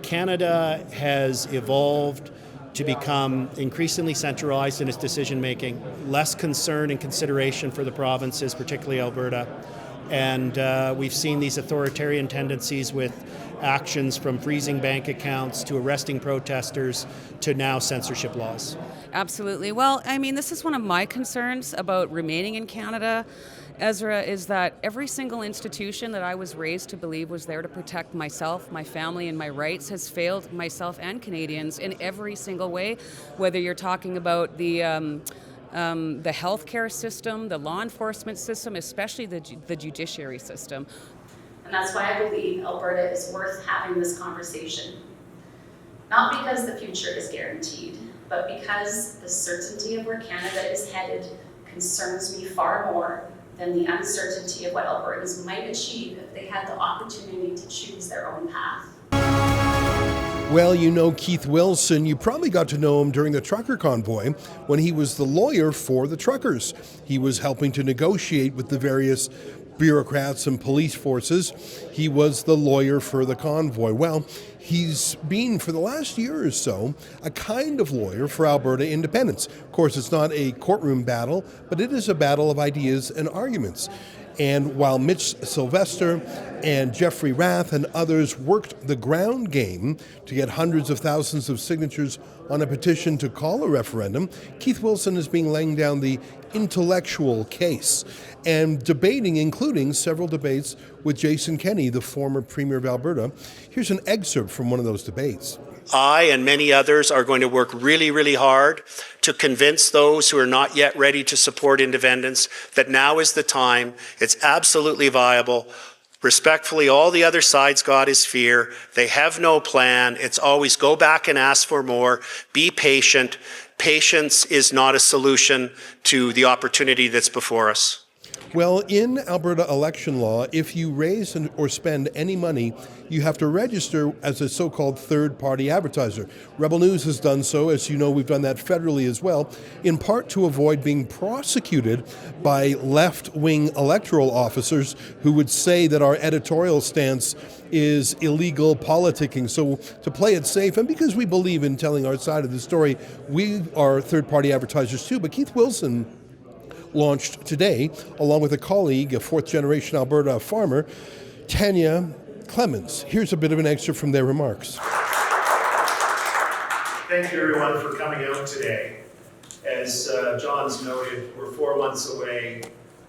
Canada has evolved to become increasingly centralized in its decision-making, less concern and consideration for the provinces, particularly Alberta. And we've seen these authoritarian tendencies with actions from freezing bank accounts to arresting protesters to now censorship laws. Absolutely. Well, I mean, this is one of my concerns about remaining in Canada, Ezra, is that every single institution that I was raised to believe was there to protect myself, my family, and my rights has failed myself and Canadians in every single way, whether you're talking about the healthcare system, the law enforcement system, especially the judiciary system. And that's why I believe Alberta is worth having this conversation. Not because the future is guaranteed, but because the certainty of where Canada is headed concerns me far more than the uncertainty of what Albertans might achieve if they had the opportunity to choose their own path. Well, you know Keith Wilson. You probably got to know him during the trucker convoy when he was the lawyer for the truckers. He was helping to negotiate with the various bureaucrats and police forces. He was the lawyer for the convoy. Well, he's been, for the last year or so, a kind of lawyer for Alberta independence. Of course, it's not a courtroom battle, but it is a battle of ideas and arguments. And while Mitch Sylvester and Jeffrey Rath and others worked the ground game to get hundreds of thousands of signatures on a petition to call a referendum, Keith Wilson has been laying down the intellectual case and debating, including several debates with Jason Kenney, the former Premier of Alberta. Here's an excerpt from one of those debates. I and many others are going to work really, really hard to convince those who are not yet ready to support independence that now is the time. It's absolutely viable. Respectfully, all the other side's got is fear. They have no plan. It's always go back and ask for more. Be patient. Patience is not a solution to the opportunity that's before us. Well, in Alberta election law, if you raise or spend any money, you have to register as a so-called third-party advertiser. Rebel News has done so. As you know, we've done that federally as well, in part to avoid being prosecuted by left-wing electoral officers who would say that our editorial stance is illegal politicking. So to play it safe, and because we believe in telling our side of the story, we are third-party advertisers too. But Keith Wilson launched today, along with a colleague, a fourth-generation Alberta farmer, Tanya Clemens. Here's a bit of an excerpt from their remarks. Thank you, everyone, for coming out today. As John's noted, we're 4 months away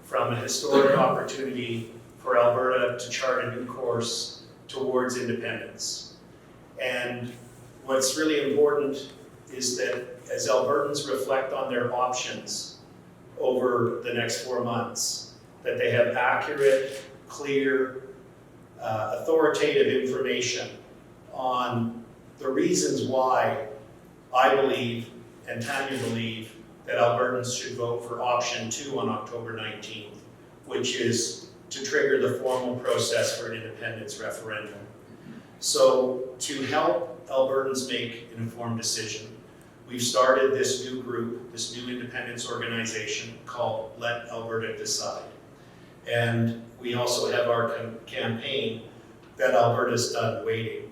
from a historic opportunity for Alberta to chart a new course towards independence. And what's really important is that as Albertans reflect on their options over the next 4 months, that they have accurate, clear, authoritative information on the reasons why I believe and Tanya believe that Albertans should vote for option 2 on October 19th, which is to trigger the formal process for an independence referendum. So to help Albertans make an informed decision, we've started this new group, this new independence organization called Let Alberta Decide. And we also have our campaign that Alberta's done waiting.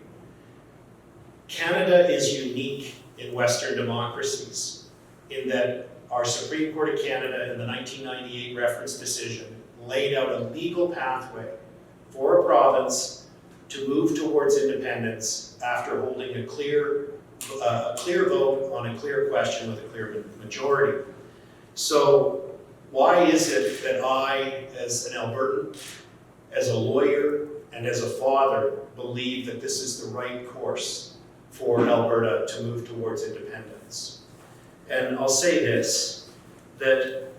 Canada is unique in Western democracies in that our Supreme Court of Canada in the 1998 reference decision laid out a legal pathway for a province to move towards independence after holding a clear vote on a clear question with a clear majority. So why is it that I, as an Albertan, as a lawyer, and as a father, believe that this is the right course for Alberta to move towards independence? And I'll say this, that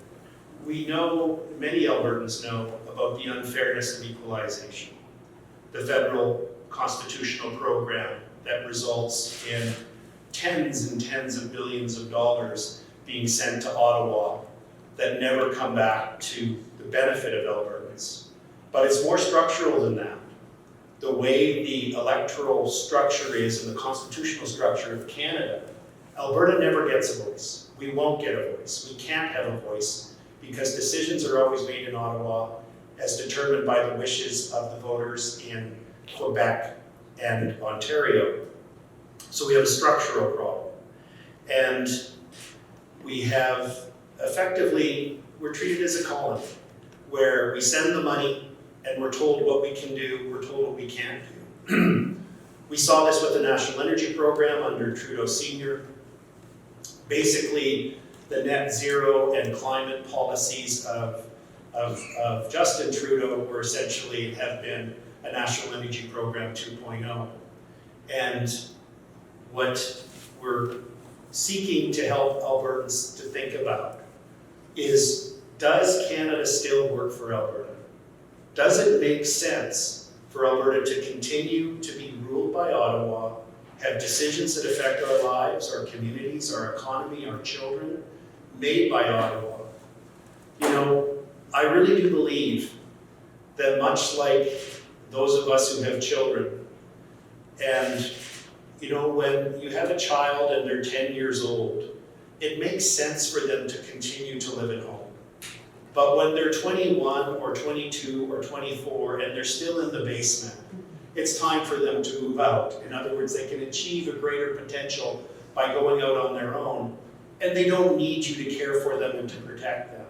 we know, many Albertans know, about the unfairness of equalization, the federal constitutional program that results in tens and tens of billions of dollars being sent to Ottawa that never come back to the benefit of Albertans. But it's more structural than that. The way the electoral structure is and the constitutional structure of Canada, Alberta never gets a voice. We won't get a voice. We can't have a voice because decisions are always made in Ottawa as determined by the wishes of the voters in Quebec and Ontario. So we have a structural problem. And we have effectively, we're treated as a colony, where we send the money and we're told what we can do, we're told what we can't do. We saw this with the National Energy Program under Trudeau Sr. Basically, the net zero and climate policies of Justin Trudeau were essentially have been a National Energy Program 2.0. And what we're seeking to help Albertans to think about is, does Canada still work for Alberta? Does it make sense for Alberta to continue to be ruled by Ottawa, have decisions that affect our lives, our communities, our economy, our children, made by Ottawa? You know, I really do believe that much like those of us who have children, and you know, when you have a child and they're 10 years old, it makes sense for them to continue to live at home. But when they're 21 or 22 or 24 and they're still in the basement, it's time for them to move out. In other words, they can achieve a greater potential by going out on their own, and they don't need you to care for them and to protect them.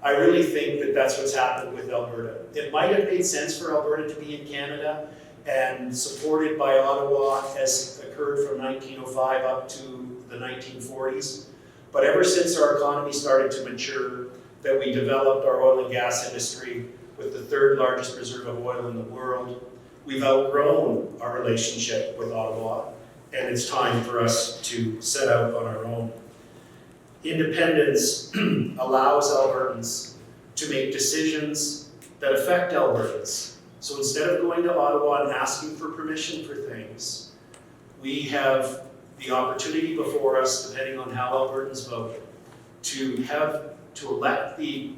I really think that that's what's happened with Alberta. It might have made sense for Alberta to be in Canada and supported by Ottawa, as occurred from 1905 up to the 1940s. But ever since our economy started to mature, that we developed our oil and gas industry with the third largest reserve of oil in the world, we've outgrown our relationship with Ottawa, and it's time for us to set out on our own. Independence allows Albertans to make decisions that affect Albertans. So instead of going to Ottawa and asking for permission for things, we have the opportunity before us, depending on how Albertans vote, to elect the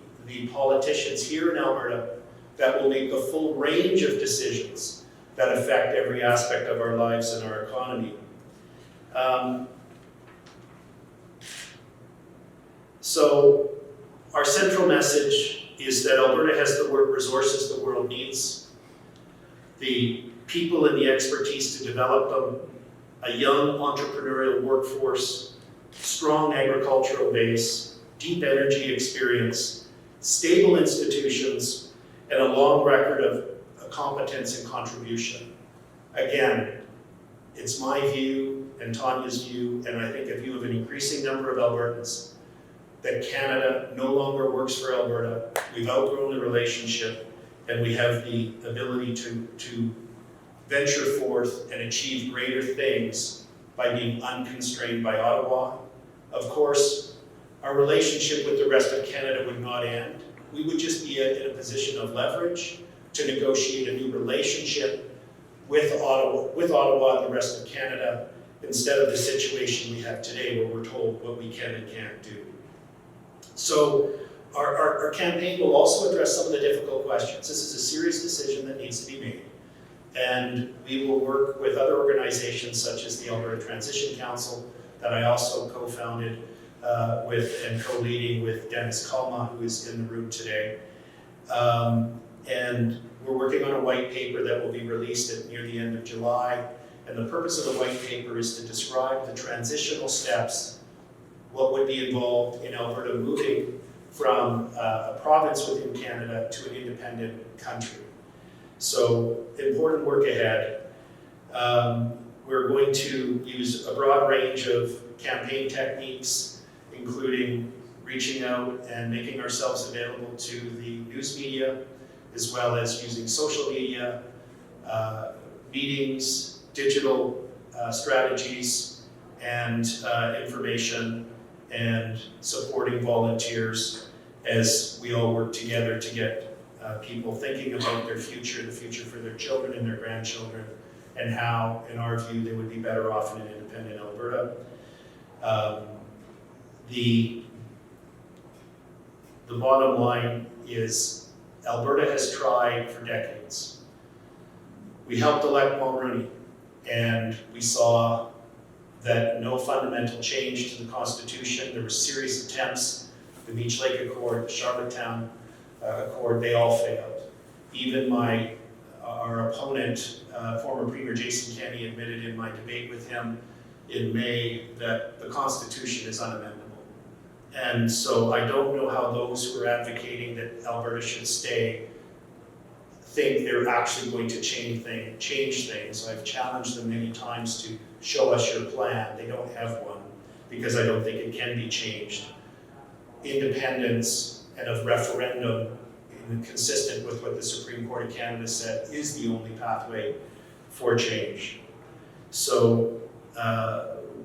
politicians here in Alberta that will make the full range of decisions that affect every aspect of our lives and our economy. So our central message is that Alberta has the resources the world needs, the people and the expertise to develop them, a young entrepreneurial workforce, strong agricultural base, deep energy experience, stable institutions, and a long record of competence and contribution. Again, it's my view and Tanya's view, and I think a view of an increasing number of Albertans, that Canada no longer works for Alberta. We've outgrown the relationship, and we have the ability to venture forth and achieve greater things by being unconstrained by Ottawa. Of course, our relationship with the rest of Canada would not end. We would just be in a position of leverage to negotiate a new relationship with Ottawa and the rest of Canada, instead of the situation we have today where we're told what we can and can't do. So our campaign will also address some of the difficult questions. This is a serious decision that needs to be made. And we will work with other organizations such as the Alberta Transition Council, that I also co-founded with and co-leading with Dennis Kalma, who is in the room today. And we're working on a white paper that will be released near the end of July. And the purpose of the white paper is to describe the transitional steps, what would be involved in Alberta moving from a province within Canada to an independent country. So, important work ahead. We're going to use a broad range of campaign techniques, including reaching out and making ourselves available to the news media, as well as using social media, meetings, digital strategies, and information, and supporting volunteers as we all work together to get people thinking about their future, the future for their children and their grandchildren, and how, in our view, they would be better off in an independent Alberta. The bottom line is Alberta has tried for decades. We helped elect Mulroney, and we saw that no fundamental change to the Constitution. There were serious attempts, the Beach Lake Accord, the Charlottetown Accord, they all failed. Even our opponent, former Premier Jason Kenney, admitted in my debate with him in May that the Constitution is unamendable. And so I don't know how those who are advocating that Alberta should stay think they're actually going to change things. I've challenged them many times to show us your plan. They don't have one because I don't think it can be changed. Independence and a referendum, consistent with what the Supreme Court of Canada said, is the only pathway for change. So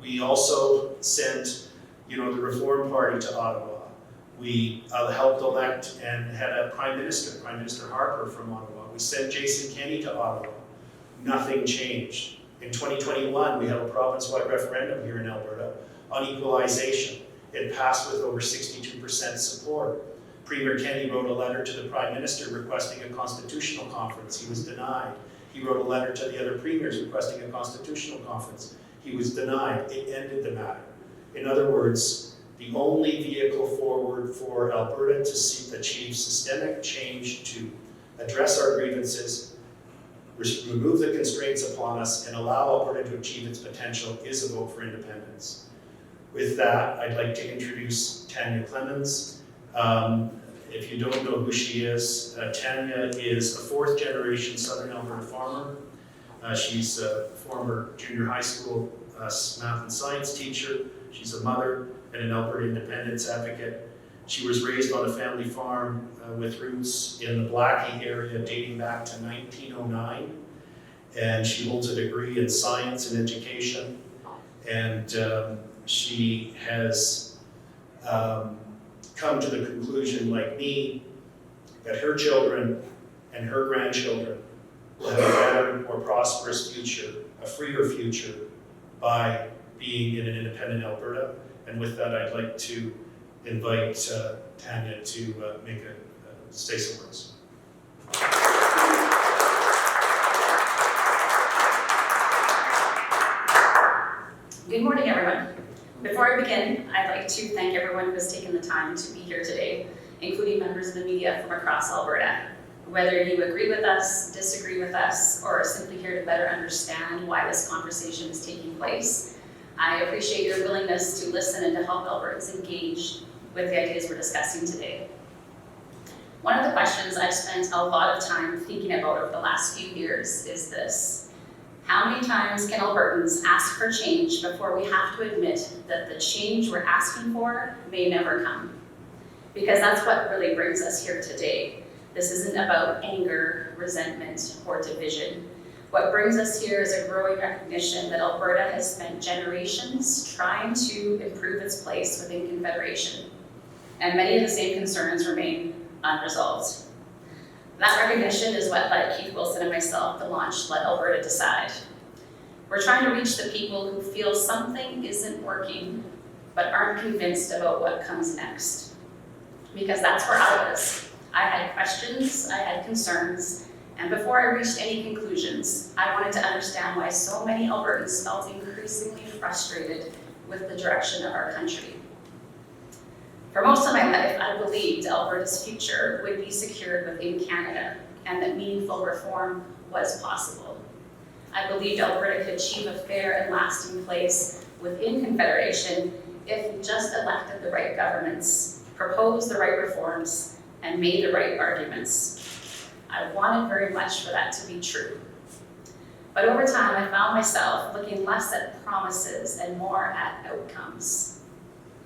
we also sent, the Reform Party to Ottawa. We helped elect and had a Prime Minister Harper from Ottawa. We sent Jason Kenney to Ottawa. Nothing changed. In 2021, we had a province-wide referendum here in Alberta on equalization. It passed with over 62% support. Premier Kenney wrote a letter to the Prime Minister requesting a constitutional conference. He was denied. He wrote a letter to the other premiers requesting a constitutional conference. He was denied. It ended the matter. In other words, the only vehicle forward for Alberta to achieve systemic change, to address our grievances, remove the constraints upon us, and allow Alberta to achieve its potential is a vote for independence. With that, I'd like to introduce Tanya Clemens. If you don't know who she is, Tanya is a fourth-generation Southern Alberta farmer. She's a former junior high school math and science teacher. She's a mother and an Alberta independence advocate. She was raised on a family farm with roots in the Blackie area dating back to 1909. And she holds a degree in science and education. And she has come to the conclusion, like me, that her children and her grandchildren will have a better, more prosperous future, a freer future, by being in an independent Alberta. And with that, I'd like to invite Tanya to say some words. Good morning, everyone. Before I begin, I'd like to thank everyone who has taken the time to be here today, including members of the media from across Alberta. Whether you agree with us, disagree with us, or are simply here to better understand why this conversation is taking place, I appreciate your willingness to listen and to help Albertans engage with the ideas we're discussing today. One of the questions I've spent a lot of time thinking about over the last few years is this: how many times can Albertans ask for change before we have to admit that the change we're asking for may never come? Because that's what really brings us here today. This isn't about anger, resentment, or division. What brings us here is a growing recognition that Alberta has spent generations trying to improve its place within Confederation, and many of the same concerns remain unresolved. That recognition is what led Keith Wilson and myself to launch Let Alberta Decide. We're trying to reach the people who feel something isn't working, but aren't convinced about what comes next. Because that's where I was. I had questions, I had concerns, and before I reached any conclusions, I wanted to understand why so many Albertans felt increasingly frustrated with the direction of our country. For most of my life, I believed Alberta's future would be secured within Canada and that meaningful reform was possible. I believed Alberta could achieve a fair and lasting place within Confederation if we just elected the right governments, proposed the right reforms, and made the right arguments. I wanted very much for that to be true. But over time, I found myself looking less at promises and more at outcomes.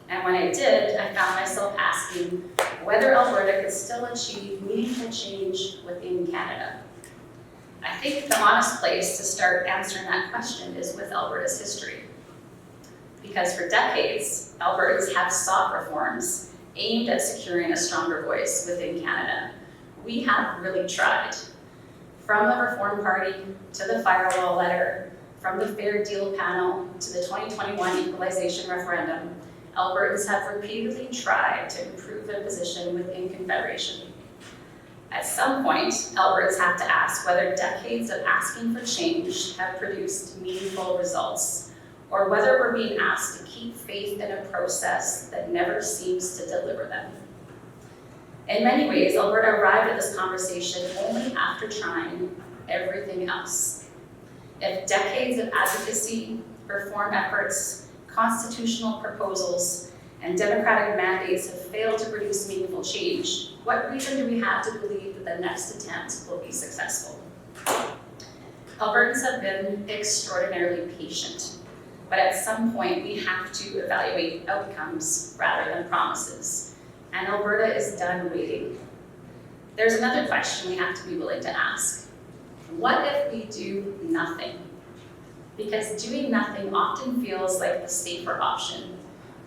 And when I did, I found myself asking whether Alberta could still achieve meaningful change within Canada. I think the honest place to start answering that question is with Alberta's history. Because for decades, Albertans have sought reforms aimed at securing a stronger voice within Canada. We have really tried. From the Reform Party to the Firewall Letter, from the Fair Deal Panel to the 2021 equalization referendum, Albertans have repeatedly tried to improve their position within Confederation. At some point, Albertans have to ask whether decades of asking for change have produced meaningful results, or whether we're being asked to keep faith in a process that never seems to deliver them. In many ways, Alberta arrived at this conversation only after trying everything else. If decades of advocacy, reform efforts, constitutional proposals, and democratic mandates have failed to produce meaningful change, what reason do we have to believe that the next attempt will be successful? Albertans have been extraordinarily patient, but at some point we have to evaluate outcomes rather than promises, and Alberta is done waiting. There's another question we have to be willing to ask. What if we do nothing? Because doing nothing often feels like the safer option,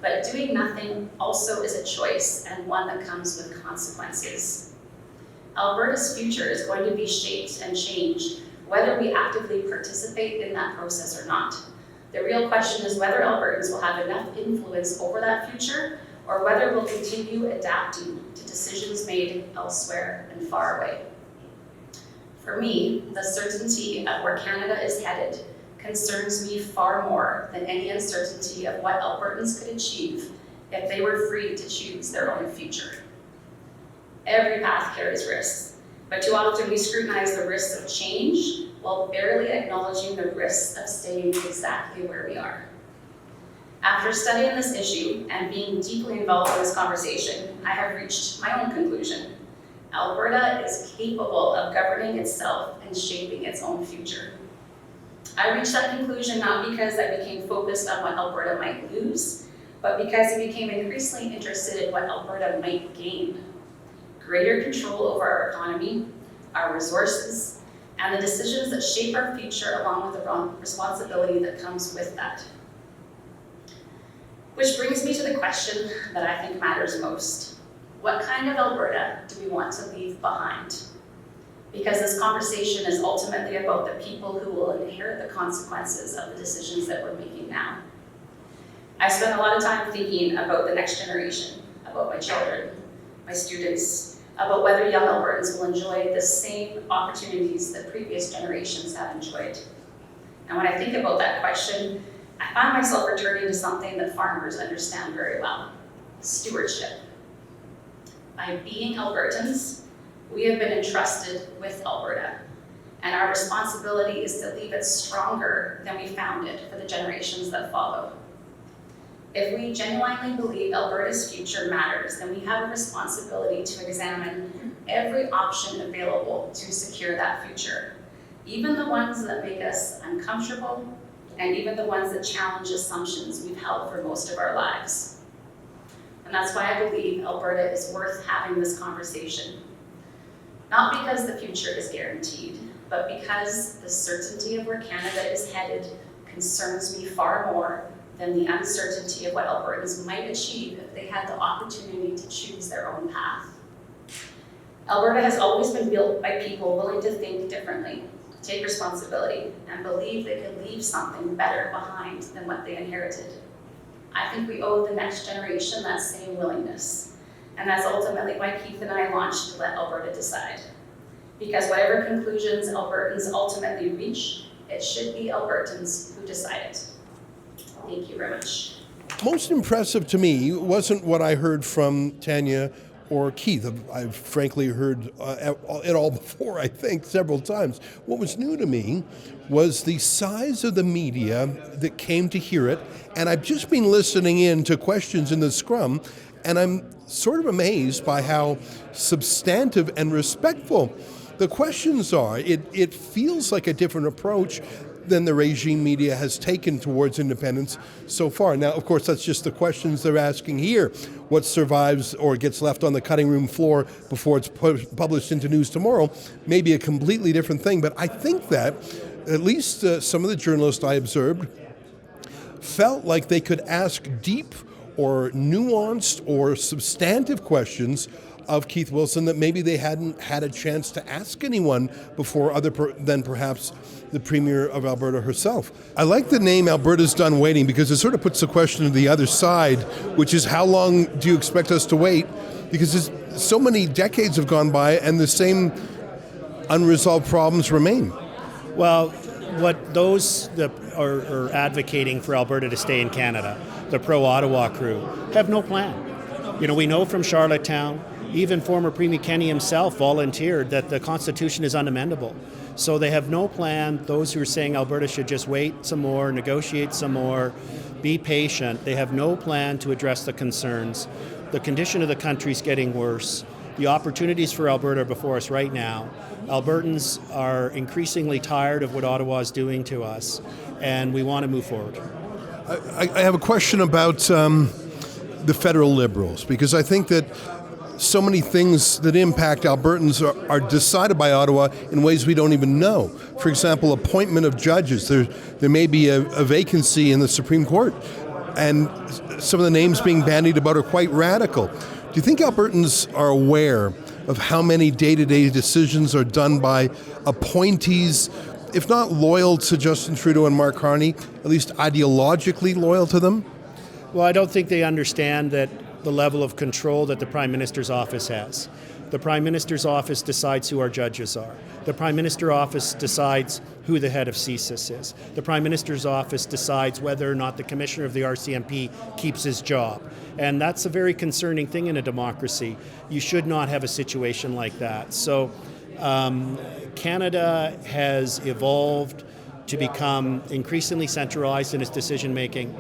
but doing nothing also is a choice and one that comes with consequences. Alberta's future is going to be shaped and changed whether we actively participate in that process or not. The real question is whether Albertans will have enough influence over that future or whether we'll continue adapting to decisions made elsewhere and far away. For me, the certainty of where Canada is headed concerns me far more than any uncertainty of what Albertans could achieve if they were free to choose their own future. Every path carries risks, but too often we scrutinize the risks of change while barely acknowledging the risks of staying exactly where we are. After studying this issue and being deeply involved in this conversation, I have reached my own conclusion. Alberta is capable of governing itself and shaping its own future. I reached that conclusion not because I became focused on what Alberta might lose, but because I became increasingly interested in what Alberta might gain. Greater control over our economy, our resources, and the decisions that shape our future along with the responsibility that comes with that. Which brings me to the question that I think matters most. What kind of Alberta do we want to leave behind? Because this conversation is ultimately about the people who will inherit the consequences of the decisions that we're making now. I spend a lot of time thinking about the next generation, about my children, my students, about whether young Albertans will enjoy the same opportunities that previous generations have enjoyed. And when I think about that question, I find myself returning to something that farmers understand very well: stewardship. By being Albertans, we have been entrusted with Alberta, and our responsibility is to leave it stronger than we found it for the generations that follow. If we genuinely believe Alberta's future matters, then we have a responsibility to examine every option available to secure that future, even the ones that make us uncomfortable, and even the ones that challenge assumptions we've held for most of our lives. And that's why I believe Alberta is worth having this conversation. Not because the future is guaranteed, but because the certainty of where Canada is headed concerns me far more than the uncertainty of what Albertans might achieve if they had the opportunity to choose their own path. Alberta has always been built by people willing to think differently, take responsibility, and believe they could leave something better behind than what they inherited. I think we owe the next generation that same willingness. And that's ultimately why Keith and I launched Let Alberta Decide. Because whatever conclusions Albertans ultimately reach, it should be Albertans who decide it. Thank you very much. Most impressive to me wasn't what I heard from Tanya or Keith. I've frankly heard it all before, I think, several times. What was new to me was the size of the media that came to hear it, and I've just been listening in to questions in the scrum, and I'm sort of amazed by how substantive and respectful the questions are. It feels like a different approach than the regime media has taken towards independence so far. Now, of course, that's just the questions they're asking here. What survives or gets left on the cutting room floor before it's published into news tomorrow may be a completely different thing. But I think that at least some of the journalists I observed felt like they could ask deep or nuanced or substantive questions of Keith Wilson that maybe they hadn't had a chance to ask anyone before other than perhaps the Premier of Alberta herself. I like the name Alberta's Done Waiting because it sort of puts the question to the other side, which is how long do you expect us to wait? Because so many decades have gone by and the same unresolved problems remain. Well, what those that are advocating for Alberta to stay in Canada, the pro-Ottawa crew, have no plan. You know, we know from Charlottetown, even former Premier Kenney himself volunteered that the Constitution is unamendable. So they have no plan. Those who are saying Alberta should just wait some more, negotiate some more, be patient, they have no plan to address the concerns. The condition of the country is getting worse. The opportunities for Alberta are before us right now. Albertans are increasingly tired of what Ottawa is doing to us, and we want to move forward. I have a question about the federal Liberals, because I think that so many things that impact Albertans are decided by Ottawa in ways we don't even know. For example, appointment of judges. There may be a vacancy in the Supreme Court, and some of the names being bandied about are quite radical. Do you think Albertans are aware of how many day-to-day decisions are done by appointees, if not loyal to Justin Trudeau and Mark Carney, at least ideologically loyal to them? Well, I don't think they understand that the level of control that the Prime Minister's office has. The Prime Minister's office decides who our judges are. The Prime Minister's office decides who the head of CSIS is. The Prime Minister's office decides whether or not the Commissioner of the RCMP keeps his job. And that's a very concerning thing in a democracy. You should not have a situation like that. So Canada has evolved to become increasingly centralized in its decision making.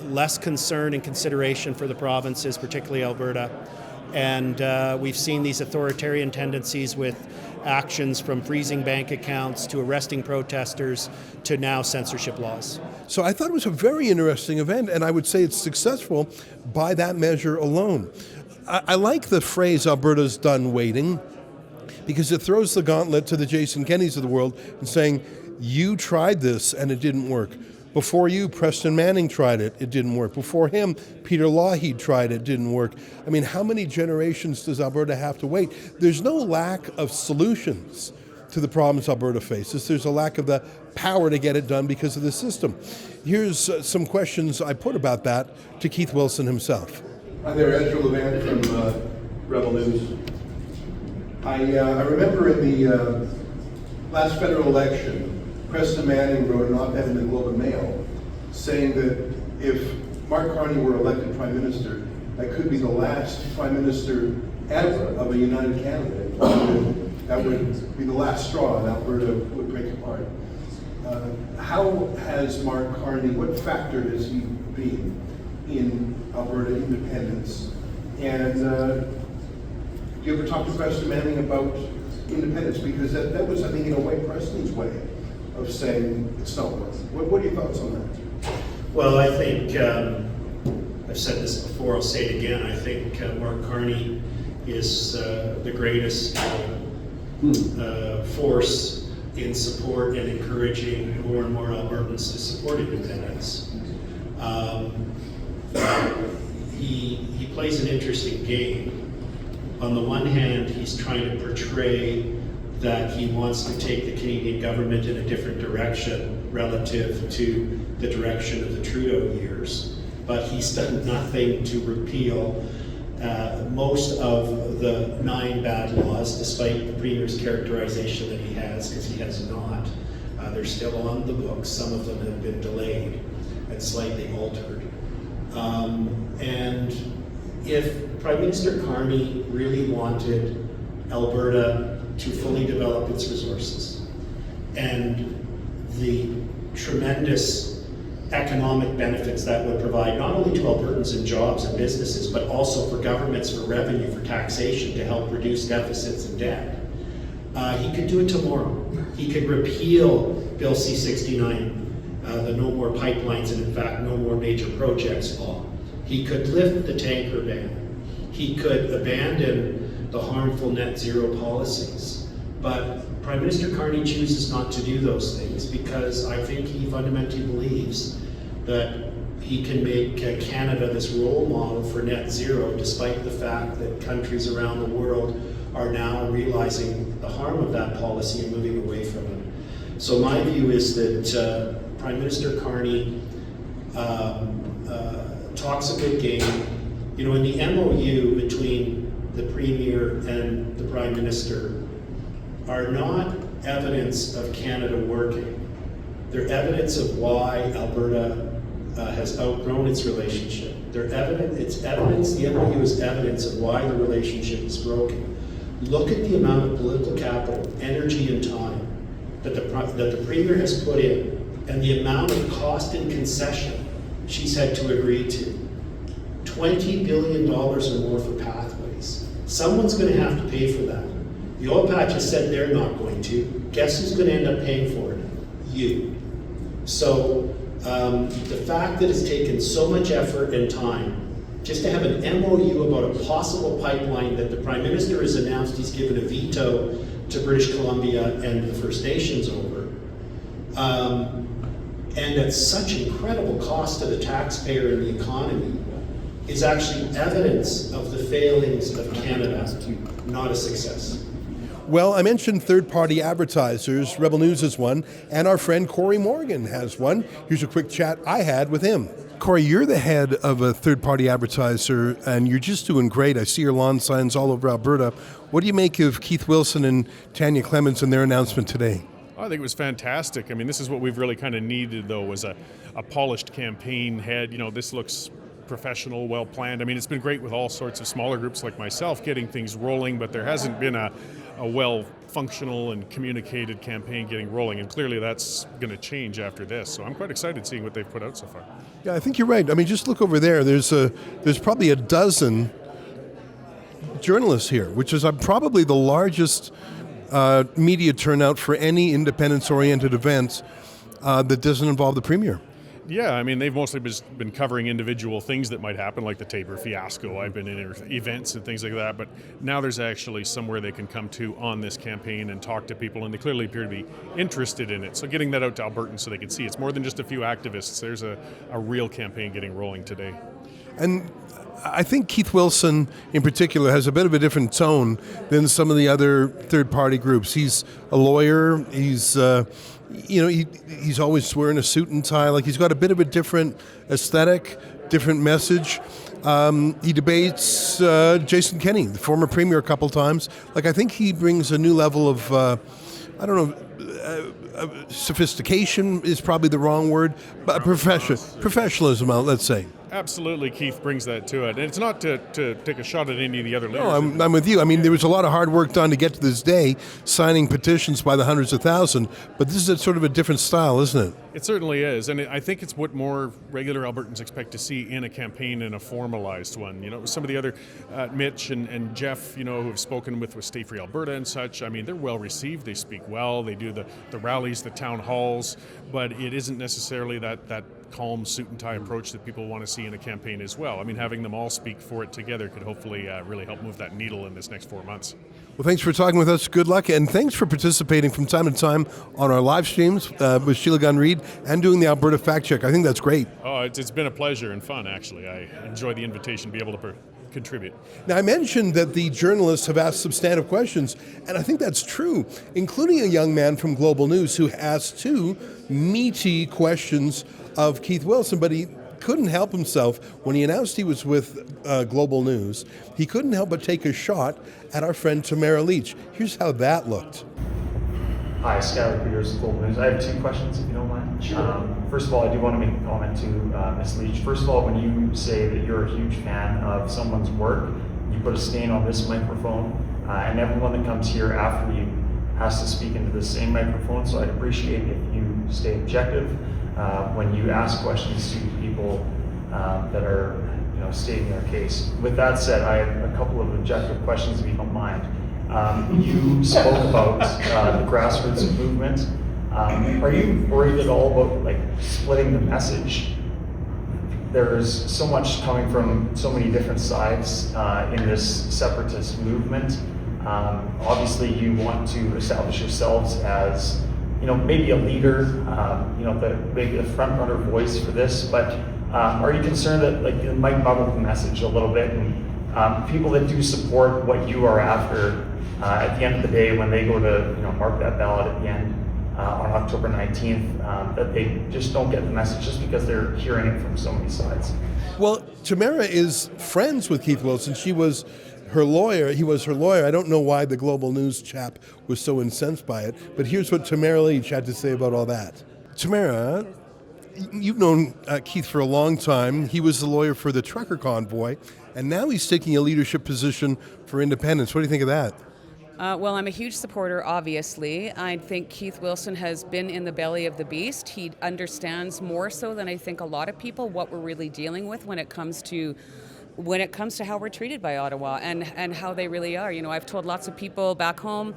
Less concern and consideration for the provinces, particularly Alberta. And we've seen these authoritarian tendencies with actions from freezing bank accounts to arresting protesters to now censorship laws. So I thought it was a very interesting event, and I would say it's successful by that measure alone. I like the phrase "Alberta's done waiting," because it throws the gauntlet to the Jason Kennys of the world and saying, you tried this and it didn't work. Before you, Preston Manning tried it, it didn't work. Before him, Peter Lougheed tried it, didn't work. I mean, how many generations does Alberta have to wait? There's no lack of solutions to the problems Alberta faces. There's a lack of the power to get it done because of the system. Here's some questions I put about that to Keith Wilson himself. Hi there, Ezra Levant from Rebel News. I remember in the last federal election, Preston Manning wrote an op-ed in the Globe and Mail saying that if Mark Carney were elected Prime Minister, that could be the last Prime Minister ever of a united Canada. That would be the last straw and Alberta would break apart. How has Mark Carney, what factor has he been in Alberta independence? And do you ever talk to Preston Manning about independence? Because that was, I think, in a way, Preston's way of saying it's not worth it. What are your thoughts on that? Well, I think, I've said this before, I'll say it again, I think Mark Carney is the greatest force in support and encouraging more and more Albertans to support independence. He plays an interesting game. On the one hand, he's trying to portray that he wants to take the Canadian government in a different direction relative to the direction of the Trudeau years. But he's done nothing to repeal most of the 9 bad laws, despite the Premier's characterization that he has, because he has not. They're still on the books. Some of them have been delayed and slightly altered. And if Prime Minister Carney really wanted Alberta to fully develop its resources and the tremendous economic benefits that would provide not only to Albertans in jobs and businesses, but also for governments for revenue, for taxation, to help reduce deficits and debt. He could do it tomorrow. He could repeal Bill C-69, the No More Pipelines and in fact No More Major Projects law. He could lift the tanker ban. He could abandon the harmful net zero policies. But Prime Minister Carney chooses not to do those things because I think he fundamentally believes that he can make Canada this role model for net zero, despite the fact that countries around the world are now realizing the harm of that policy and moving away from it. So my view is that Prime Minister Carney talks a good game. You know, in the MOU between the Premier and the Prime Minister are not evidence of Canada working. They're evidence of why Alberta has outgrown its relationship. The MOU is evidence of why the relationship is broken. Look at the amount of political capital, energy, and time that the Premier has put in, and the amount of cost and concession she's had to agree to. $20 billion or more for pathways. Someone's going to have to pay for that. The oil patch has said they're not going to. Guess who's going to end up paying for it? You. So the fact that it's taken so much effort and time just to have an MOU about a possible pipeline that the Prime Minister has announced he's given a veto to British Columbia and the First Nations over, and at such incredible cost to the taxpayer and the economy, is actually evidence of the failings of Canada, not a success. Well, I mentioned third-party advertisers. Rebel News is one, and our friend Corey Morgan has one. Here's a quick chat I had with him. Corey, you're the head of a third-party advertiser, and you're just doing great. I see your lawn signs all over Alberta. What do you make of Keith Wilson and Tanya Clemens and their announcement today? I think it was fantastic. I mean, this is what we've really kind of needed, though, was a polished campaign head. You know, this looks professional, well planned. I mean, it's been great with all sorts of smaller groups like myself getting things rolling, but there hasn't been a well functional and communicated campaign getting rolling, and clearly that's going to change after this. So I'm quite excited seeing what they've put out so far. Yeah, I think you're right. I mean, just look over there. There's probably a dozen journalists here, which is probably the largest media turnout for any independence-oriented event that doesn't involve the Premier. Yeah, I mean, they've mostly just been covering individual things that might happen, like the Tabor fiasco. I've been in events and things like that, but now there's actually somewhere they can come to on this campaign and talk to people, and they clearly appear to be interested in it. So getting that out to Albertans so they can see it's more than just a few activists. There's a real campaign getting rolling today. And I think Keith Wilson, in particular, has a bit of a different tone than some of the other third-party groups. He's a lawyer. He's he's always wearing a suit and tie. Like, he's got a bit of a different aesthetic, different message. He debates Jason Kenney, the former premier, a couple times. Like, I think he brings a new level of, sophistication is probably the wrong word, but professionalism, let's say. Absolutely, Keith brings that to it. And it's not to take a shot at any of the other leaders. No, I'm with you. I mean, there was a lot of hard work done to get to this day, signing petitions by the hundreds of thousands, but this is a sort of a different style, isn't it? It certainly is, and I think it's what more regular Albertans expect to see in a campaign, in a formalized one. You know, some of the other, Mitch and Jeff, you know, who have spoken with Stay Free Alberta and such, I mean, they're well received, they speak well, they do the rallies, the town halls, but it isn't necessarily that calm suit and tie approach that people want to see in a campaign as well. I mean, having them all speak for it together could hopefully really help move that needle in this next 4 months. Well, thanks for talking with us. Good luck, and thanks for participating from time to time on our live streams with Sheila Gunn-Reid and doing the Alberta Fact Check. I think that's great. Oh, it's been a pleasure and fun, actually. I enjoy the invitation to be able to contribute. Now, I mentioned that the journalists have asked substantive questions, and I think that's true, including a young man from Global News who asked 2 meaty questions of Keith Wilson, but he couldn't help himself. When he announced he was with Global News, he couldn't help but take a shot at our friend Tamara Leach. Here's how that looked. Hi, Skylar Peters, Global News. I have 2 questions, if you don't mind. Sure. First of all, I do want to make a comment to Ms. Leach. First of all, when you say that you're a huge fan of someone's work, you put a stain on this microphone, and everyone that comes here after you has to speak into the same microphone, so I'd appreciate if you stay objective when you ask questions to people that are stating their case. With that said, I have a couple of objective questions, if you don't mind. You spoke about the grassroots movement. Are you worried at all about splitting the message? There's so much coming from so many different sides in this separatist movement. Obviously, you want to establish yourselves as maybe a leader, maybe a front runner voice for this. But are you concerned that it might muddle the message a little bit, and people that do support what you are after? At the end of the day, when they go to mark that ballot at the end on October 19th, that they just don't get the message just because they're hearing it from so many sides. Well, Tamara is friends with Keith Wilson. She was her lawyer. He was her lawyer. I don't know why the Global News chap was so incensed by it, but here's what Tamara Leach had to say about all that. Tamara, you've known Keith for a long time. He was the lawyer for the trucker convoy, and now he's taking a leadership position for independence. What do you think of that? Well, I'm a huge supporter, obviously. I think Keith Wilson has been in the belly of the beast. He understands more so than I think a lot of people what we're really dealing with when it comes to how we're treated by Ottawa and how they really are. You know, I've told lots of people back home,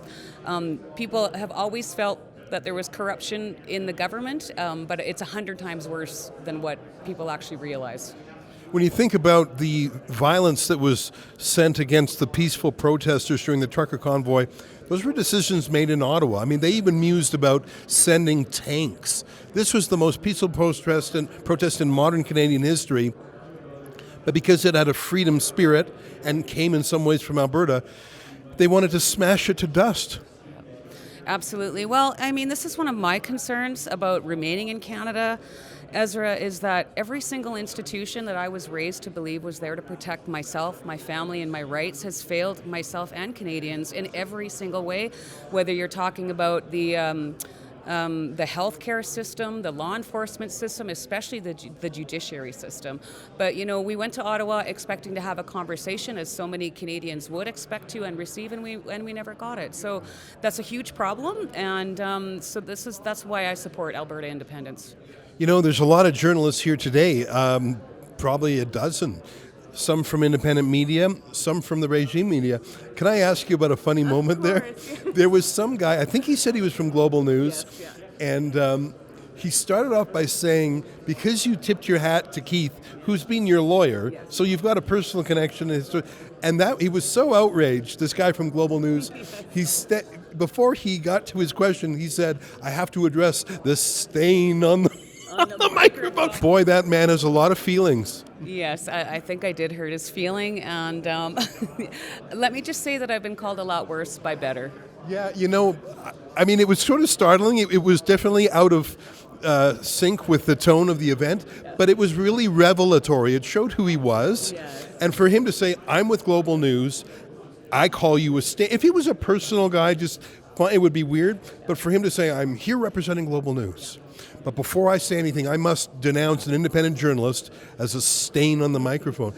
people have always felt that there was corruption in the government, but it's 100 times worse than what people actually realize. When you think about the violence that was sent against the peaceful protesters during the trucker convoy, those were decisions made in Ottawa. I mean, they even mused about sending tanks. This was the most peaceful protest in modern Canadian history, but because it had a freedom spirit and came in some ways from Alberta, they wanted to smash it to dust. Absolutely. Well, I mean, this is one of my concerns about remaining in Canada, Ezra, is that every single institution that I was raised to believe was there to protect myself, my family, and my rights has failed myself and Canadians in every single way, whether you're talking about the healthcare system, the law enforcement system, especially the judiciary system. But, you know, we went to Ottawa expecting to have a conversation, as so many Canadians would expect to and receive, and we never got it. So that's a huge problem, and so that's why I support Alberta independence. You know, there's a lot of journalists here today, probably a dozen. Some from independent media, some from the regime media. Can I ask you about a funny moment there? There was some guy, I think he said he was from Global News, Yes, and he started off by saying, because you tipped your hat to Keith, who's been your lawyer, so you've got a personal connection. And that he was so outraged, this guy from Global News, before he got to his question, he said, I have to address the stain on the microphone. Boy, that man has a lot of feelings. Yes, I think I did hurt his feeling, and let me just say that I've been called a lot worse by better. Yeah, you know, I mean, it was sort of startling. It was definitely out of sync with the tone of the event, but it was really revelatory. It showed who he was. Yes. And for him to say, I'm with Global News, I call you a stain. If he was a personal guy, it would be weird. But for him to say, I'm here representing Global News, but before I say anything, I must denounce an independent journalist as a stain on the microphone.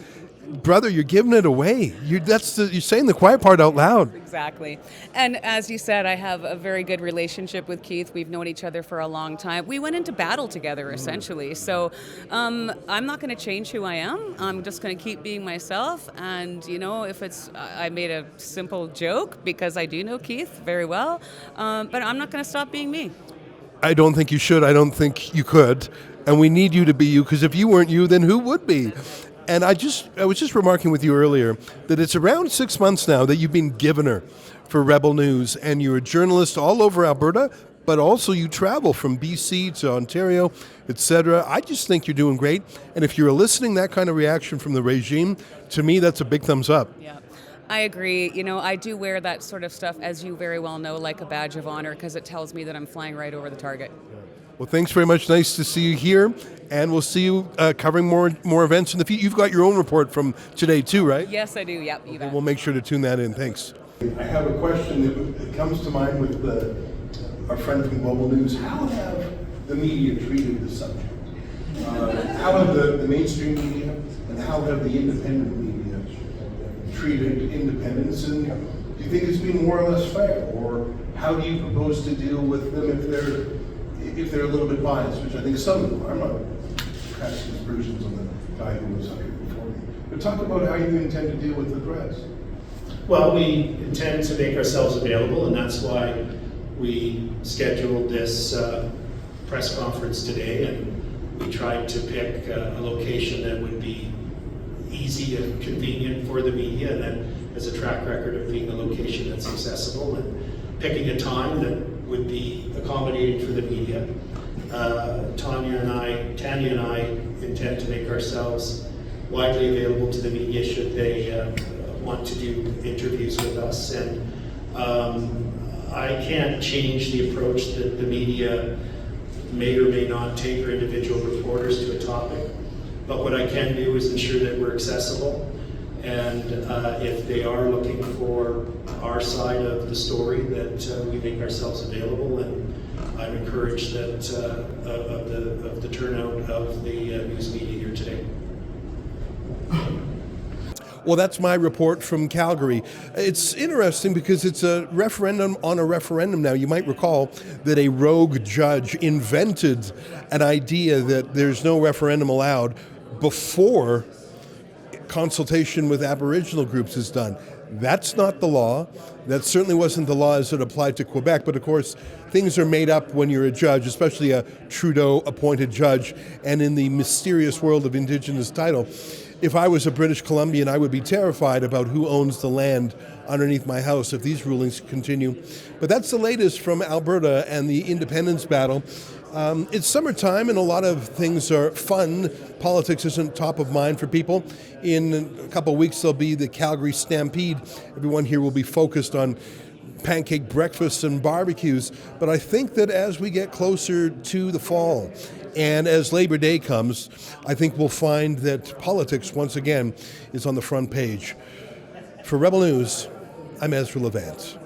Brother, you're giving it away. You're saying the quiet part out loud. Exactly. And as you said, I have a very good relationship with Keith. We've known each other for a long time. We went into battle together, essentially. So I'm not going to change who I am. I'm just going to keep being myself. And, you know, I made a simple joke because I do know Keith very well, but I'm not going to stop being me. I don't think you should. I don't think you could. And we need you to be you, because if you weren't you, then who would be? And I was just remarking with you earlier that it's around 6 months now that you've been governor for Rebel News, and you're a journalist all over Alberta, but also you travel from BC to Ontario, etc. I just think you're doing great. And if you're eliciting that kind of reaction from the regime, to me, that's a big thumbs up. Yeah. I agree. You know, I do wear that sort of stuff, as you very well know, like a badge of honor, because it tells me that I'm flying right over the target. Well, thanks very much. Nice to see you here, and we'll see you covering more events in the future. You've got your own report from today too, right? Yes, I do. Yep, you bet. We'll make sure to tune that in. Thanks. I have a question that comes to mind with our friend from Global News. How have the media treated the subject? How have the mainstream media and how have the independent media treated independence? And do you think it's been more or less fair? Or how do you propose to deal with them if they're a little bit biased, which I think some of them are. I'm not casting aspersions on the guy who was up here before me. But talk about how you intend to deal with the press. Well, we intend to make ourselves available, and that's why we scheduled this press conference today, and we tried to pick a location that would be easy and convenient for the media, and that has a track record of being a location that's accessible, and picking a time that would be accommodating for the media. Tanya and I intend to make ourselves widely available to the media should they want to do interviews with us. And I can't change the approach that the media may or may not take, or individual reporters, to a topic. But what I can do is ensure that we're accessible. And if they are looking for our side of the story, that we make ourselves available. And I'm encouraged that of the turnout of the news media here today. Well, that's my report from Calgary. It's interesting because it's a referendum on a referendum now. You might recall that a rogue judge invented an idea that there's no referendum allowed before consultation with Aboriginal groups is done. That's not the law. That certainly wasn't the law as it applied to Quebec. But of course, things are made up when you're a judge, especially a Trudeau-appointed judge, and in the mysterious world of Indigenous title. If I was a British Columbian, I would be terrified about who owns the land underneath my house if these rulings continue. But that's the latest from Alberta and the independence battle. It's summertime and a lot of things are fun. Politics isn't top of mind for people. In a couple of weeks, there'll be the Calgary Stampede. Everyone here will be focused on pancake breakfasts and barbecues. But I think that as we get closer to the fall and as Labor Day comes, I think we'll find that politics, once again, is on the front page. For Rebel News, I'm Ezra Levant.